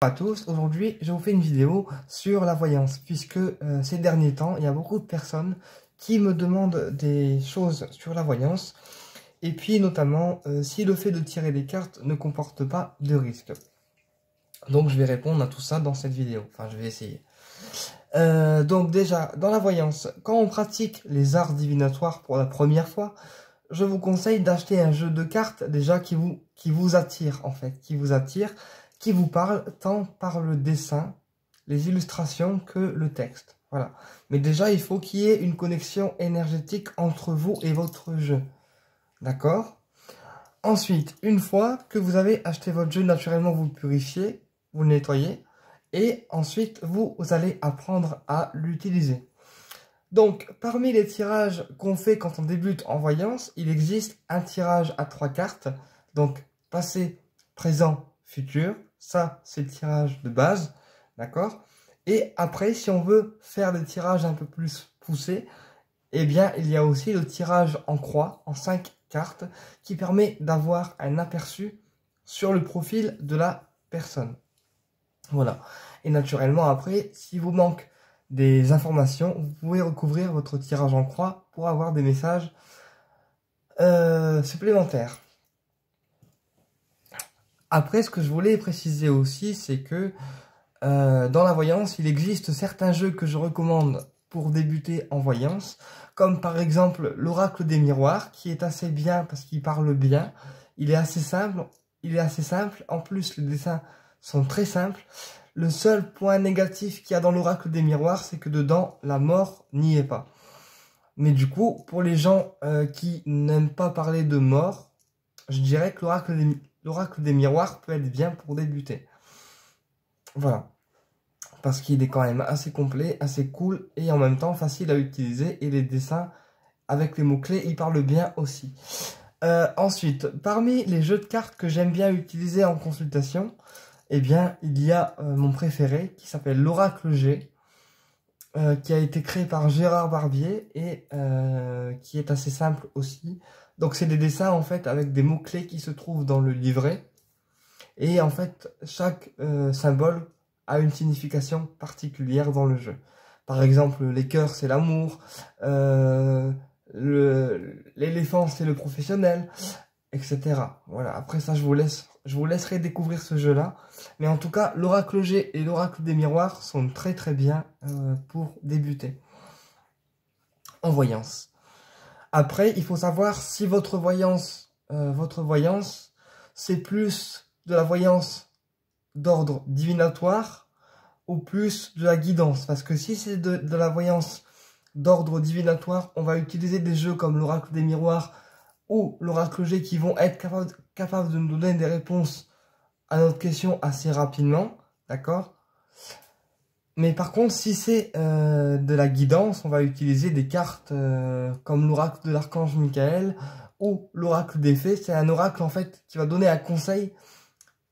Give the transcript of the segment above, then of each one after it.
Bonjour à tous, aujourd'hui je vous fais une vidéo sur la voyance puisque ces derniers temps il y a beaucoup de personnes qui me demandent des choses sur la voyance et puis notamment si le fait de tirer des cartes ne comporte pas de risque. Donc je vais répondre à tout ça dans cette vidéo, enfin je vais essayer. Donc déjà dans la voyance, quand on pratique les arts divinatoires pour la première fois, je vous conseille d'acheter un jeu de cartes déjà qui vous attire en fait, qui vous parle tant par le dessin, les illustrations que le texte. Voilà. Mais déjà, il faut qu'il y ait une connexion énergétique entre vous et votre jeu. D'accord? Ensuite, une fois que vous avez acheté votre jeu, naturellement, vous le purifiez, vous le nettoyez, et ensuite, vous allez apprendre à l'utiliser. Donc, parmi les tirages qu'on fait quand on débute en voyance, il existe un tirage à 3 cartes. Donc, passé, présent, futur. Ça, c'est le tirage de base. D'accord? Et après, si on veut faire des tirages un peu plus poussés, eh bien, il y a aussi le tirage en croix, en 5 cartes, qui permet d'avoir un aperçu sur le profil de la personne. Voilà. Et naturellement, après, s'il vous manque des informations, vous pouvez recouvrir votre tirage en croix pour avoir des messages supplémentaires. Après, ce que je voulais préciser aussi, c'est que dans la voyance, il existe certains jeux que je recommande pour débuter en voyance, comme par exemple l'Oracle des Miroirs, qui est assez bien parce qu'il parle bien. Il est assez simple. En plus, les dessins sont très simples. Le seul point négatif qu'il y a dans l'Oracle des Miroirs, c'est que dedans, la mort n'y est pas. Mais du coup, pour les gens qui n'aiment pas parler de mort, je dirais que l'Oracle des Miroirs peut être bien pour débuter. Voilà. Parce qu'il est quand même assez complet, assez cool et en même temps facile à utiliser. Et les dessins avec les mots-clés, ils parlent bien aussi. Ensuite, parmi les jeux de cartes que j'aime bien utiliser en consultation, eh bien, il y a mon préféré qui s'appelle l'Oracle G, qui a été créé par Gérard Barbier et qui est assez simple aussi. Donc, c'est des dessins en fait avec des mots-clés qui se trouvent dans le livret. Et en fait, chaque symbole a une signification particulière dans le jeu. Par exemple, les cœurs, c'est l'amour, l'éléphant, c'est le professionnel, etc. Voilà, après ça, je vous laisserai découvrir ce jeu-là. Mais en tout cas, l'Oracle G et l'Oracle des Miroirs sont très très bien pour débuter en voyance. Après, il faut savoir si votre voyance, c'est plus de la voyance d'ordre divinatoire ou plus de la guidance. Parce que si c'est de la voyance d'ordre divinatoire, on va utiliser des jeux comme l'Oracle des Miroirs ou l'Oracle G qui vont être capables de nous donner des réponses à notre question assez rapidement. D'accord? Mais par contre, si c'est de la guidance, on va utiliser des cartes comme l'oracle de l'archange Michael ou l'oracle des fées. C'est un oracle en fait qui va donner un conseil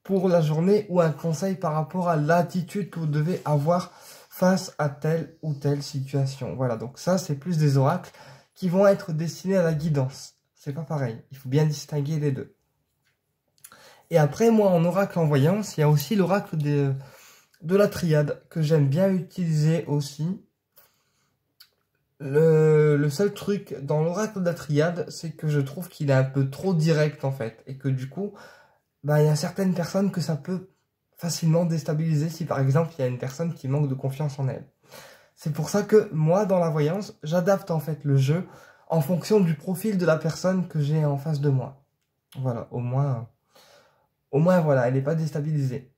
pour la journée ou un conseil par rapport à l'attitude que vous devez avoir face à telle ou telle situation. Voilà, donc ça c'est plus des oracles qui vont être destinés à la guidance. C'est pas pareil, il faut bien distinguer les deux. Et après, moi en oracle en voyance, il y a aussi l'oracle de la triade que j'aime bien utiliser aussi. Le seul truc dans l'oracle de la triade, c'est que je trouve qu'il est un peu trop direct en fait. Et que du coup, bah, il y a certaines personnes que ça peut facilement déstabiliser si par exemple il y a une personne qui manque de confiance en elle. C'est pour ça que moi dans la voyance, j'adapte en fait le jeu en fonction du profil de la personne que j'ai en face de moi. Voilà, au moins voilà, elle n'est pas déstabilisée.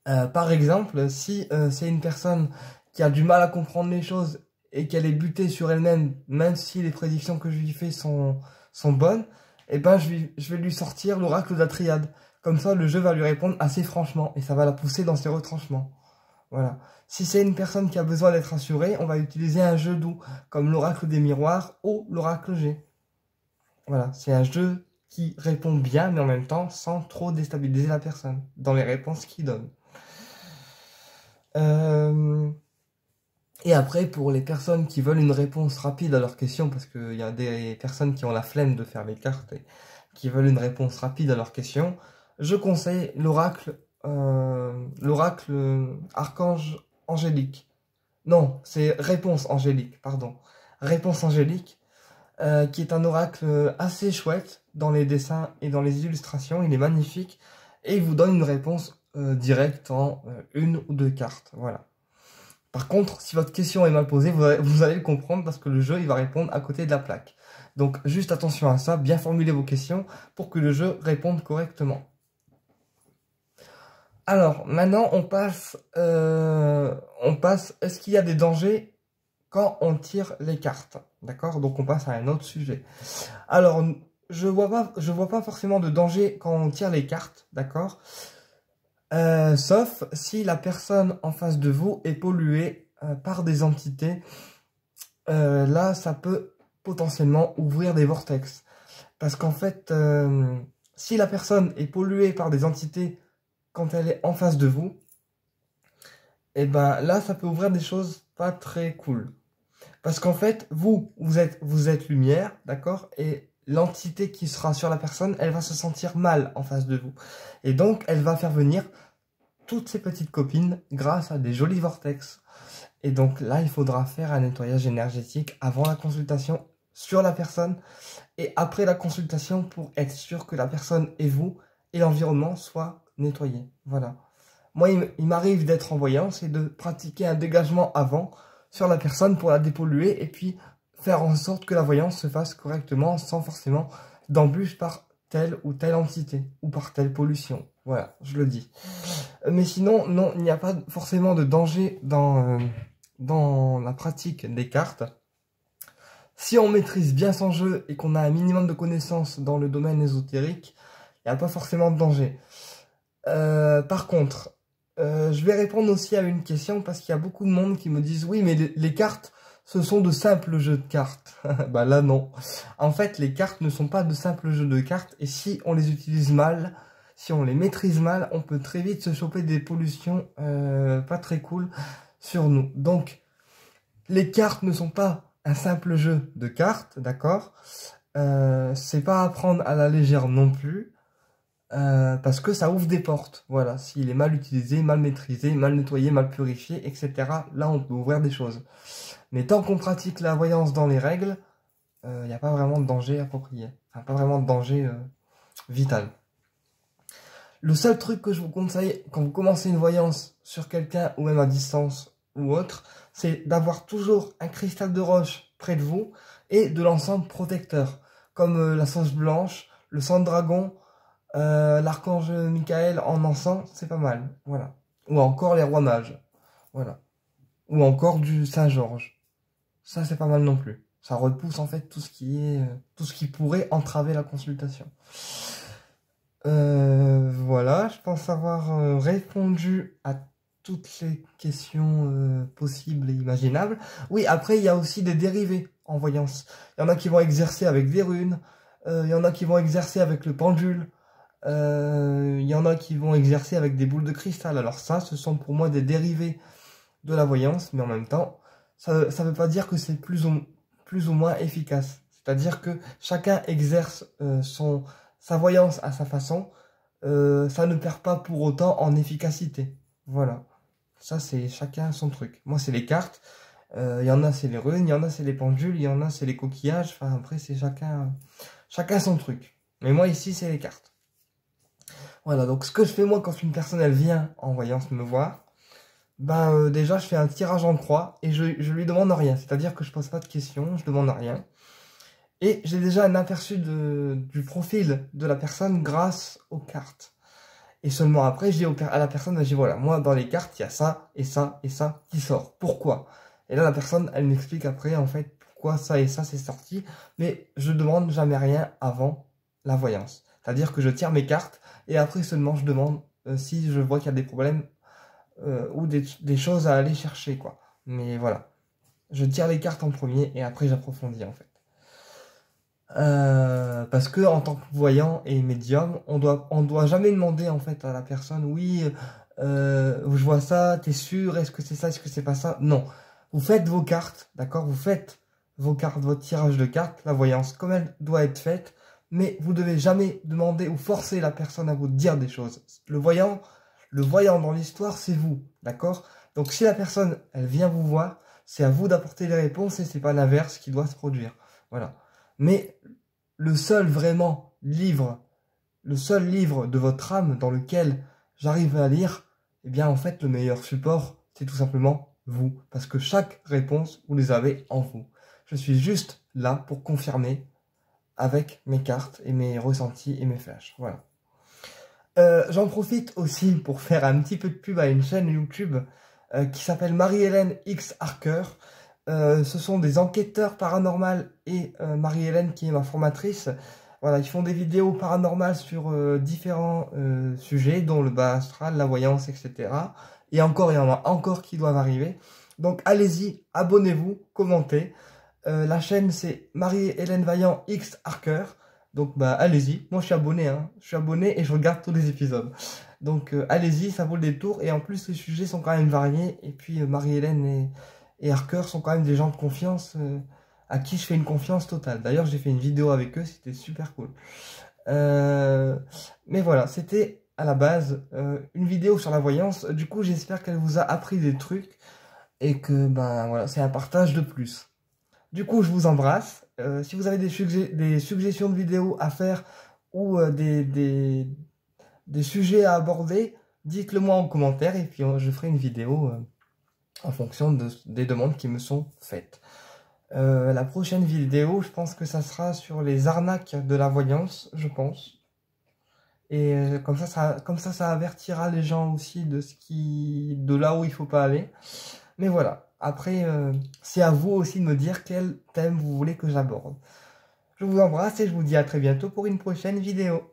Par exemple, si c'est une personne qui a du mal à comprendre les choses et qu'elle est butée sur elle-même, même si les prédictions que je lui fais sont bonnes, eh ben je vais lui sortir l'oracle de la triade. Comme ça, le jeu va lui répondre assez franchement et ça va la pousser dans ses retranchements. Voilà. Si c'est une personne qui a besoin d'être rassurée, on va utiliser un jeu doux, comme l'oracle des miroirs ou l'oracle G. Voilà, c'est un jeu qui répond bien, mais en même temps sans trop déstabiliser la personne dans les réponses qu'il donne. Et après, pour les personnes qui veulent une réponse rapide à leurs questions, parce qu'il y a des personnes qui ont la flemme de faire les cartes et qui veulent une réponse rapide à leurs questions, je conseille l'oracle l'oracle Archange Angélique. Non, c'est Réponse Angélique, pardon. Réponse Angélique, qui est un oracle assez chouette dans les dessins et dans les illustrations. Il est magnifique et il vous donne une réponse directe en une ou deux cartes. Voilà. Par contre, si votre question est mal posée, vous allez le comprendre parce que le jeu il va répondre à côté de la plaque. Donc juste attention à ça, bien formuler vos questions pour que le jeu réponde correctement. Alors, maintenant on passe, est-ce qu'il y a des dangers quand on tire les cartes? D'accord? Donc on passe à un autre sujet. Alors, je vois pas forcément de danger quand on tire les cartes, d'accord? Sauf si la personne en face de vous est polluée par des entités. Là, ça peut potentiellement ouvrir des vortex. Parce qu'en fait, si la personne est polluée par des entités quand elle est en face de vous, et ben là, ça peut ouvrir des choses pas très cool. Parce qu'en fait, vous êtes lumière, d'accord? Et l'entité qui sera sur la personne, elle va se sentir mal en face de vous. Et donc, elle va faire venir toutes ses petites copines grâce à des jolis vortex. Et donc là, il faudra faire un nettoyage énergétique avant la consultation sur la personne et après la consultation pour être sûr que la personne et vous et l'environnement soient nettoyés. Voilà. Moi, il m'arrive d'être en voyance et de pratiquer un dégagement avant sur la personne pour la dépolluer et puis faire en sorte que la voyance se fasse correctement sans forcément d'embûches par telle ou telle entité ou par telle pollution. Voilà, je le dis. Mais sinon, non, il n'y a pas forcément de danger dans la pratique des cartes. Si on maîtrise bien son jeu et qu'on a un minimum de connaissances dans le domaine ésotérique, il n'y a pas forcément de danger. Par contre, je vais répondre aussi à une question parce qu'il y a beaucoup de monde qui me disent « Oui, mais les cartes, ce sont de simples jeux de cartes. » Bah là, non. En fait, les cartes ne sont pas de simples jeux de cartes et si on les utilise mal, si on les maîtrise mal, on peut très vite se choper des pollutions pas très cool sur nous. Donc, les cartes ne sont pas un simple jeu de cartes, d'accord? C'est pas à prendre à la légère non plus. Parce que ça ouvre des portes, voilà, s'il est mal utilisé, mal maîtrisé, mal nettoyé, mal purifié, etc. Là, on peut ouvrir des choses. Mais tant qu'on pratique la voyance dans les règles, il n'y a pas vraiment de danger approprié. Enfin, pas vraiment de danger vital. Le seul truc que je vous conseille quand vous commencez une voyance sur quelqu'un, ou même à distance ou autre, c'est d'avoir toujours un cristal de roche près de vous et de l'ensemble protecteur, comme la sauce blanche, le sang de dragon, l'archange Michael en encens, c'est pas mal, voilà. Ou encore les rois mages, voilà. Ou encore du Saint-Georges. Ça, c'est pas mal non plus. Ça repousse en fait tout ce qui pourrait entraver la consultation. Voilà, je pense avoir répondu à toutes les questions possibles et imaginables. Oui, après, il y a aussi des dérivés en voyance. Il y en a qui vont exercer avec des runes, il y en a qui vont exercer avec le pendule, il y en a qui vont exercer avec des boules de cristal. Alors ça, ce sont pour moi des dérivés de la voyance, mais en même temps, ça ne veut pas dire que c'est plus ou moins efficace. C'est-à-dire que chacun exerce sa voyance à sa façon, ça ne perd pas pour autant en efficacité. Voilà. Ça, c'est chacun son truc. Moi, c'est les cartes. Il y en a, c'est les runes. Il y en a, c'est les pendules. Il y en a, c'est les coquillages. Enfin, après, c'est chacun son truc. Mais moi, ici, c'est les cartes. Voilà. Donc, ce que je fais, moi, quand une personne, elle vient en voyance me voir, ben, déjà, je fais un tirage en croix et je lui demande rien. C'est-à-dire que je pose pas de questions, je demande rien. Et j'ai déjà un aperçu du profil de la personne grâce aux cartes. Et seulement après, je dis à la personne, je dis voilà, moi dans les cartes, il y a ça et ça et ça qui sort. Pourquoi? Et là, la personne, elle m'explique après, en fait, pourquoi ça et ça c'est sorti. Mais je demande jamais rien avant la voyance. C'est-à-dire que je tire mes cartes et après seulement je demande si je vois qu'il y a des problèmes ou des choses à aller chercher, quoi. Mais voilà. Je tire les cartes en premier et après j'approfondis, en fait. Parce que en tant que voyant et médium, on doit jamais demander en fait à la personne, oui, je vois ça, t'es sûr, est-ce que c'est ça, est-ce que c'est pas ça? Non, vous faites vos cartes, d'accord? Vous faites vos cartes, votre tirage de cartes, la voyance comme elle doit être faite, mais vous devez jamais demander ou forcer la personne à vous dire des choses. Le voyant, Le voyant dans l'histoire, c'est vous, d'accord? Donc si la personne, elle vient vous voir, c'est à vous d'apporter les réponses et c'est pas l'inverse qui doit se produire. Voilà. Mais le seul vraiment livre, le seul livre de votre âme dans lequel j'arrive à lire, eh bien en fait le meilleur support, c'est tout simplement vous. Parce que chaque réponse, vous les avez en vous. Je suis juste là pour confirmer avec mes cartes et mes ressentis et mes flashs. Voilà. J'en profite aussi pour faire un petit peu de pub à une chaîne YouTube qui s'appelle Marie-Hélène X Harker. Ce sont des enquêteurs paranormaux et Marie-Hélène qui est ma formatrice. Voilà, ils font des vidéos paranormales sur différents sujets, dont le bas astral, la voyance, etc. Et encore, il y en a encore qui doivent arriver. Donc allez-y, abonnez-vous, commentez. La chaîne c'est Marie-Hélène Vaillant X Harker. Donc bah allez-y, moi je suis abonné, hein. Je suis abonné et je regarde tous les épisodes. Donc allez-y, ça vaut le détour. Et en plus les sujets sont quand même variés. Et puis Marie-Hélène et Harker sont quand même des gens de confiance à qui je fais une confiance totale. D'ailleurs j'ai fait une vidéo avec eux, c'était super cool. Mais voilà, c'était à la base une vidéo sur la voyance. Du coup j'espère qu'elle vous a appris des trucs. Et que ben voilà, c'est un partage de plus. Du coup, je vous embrasse. Si vous avez des suggestions de vidéos à faire ou des sujets à aborder, dites-le moi en commentaire et puis je ferai une vidéo en fonction des demandes qui me sont faites. La prochaine vidéo, je pense que ça sera sur les arnaques de la voyance, je pense. Et comme ça avertira les gens aussi de là où il faut pas aller. Mais voilà. Après, c'est à vous aussi de me dire quel thème vous voulez que j'aborde. Je vous embrasse et je vous dis à très bientôt pour une prochaine vidéo.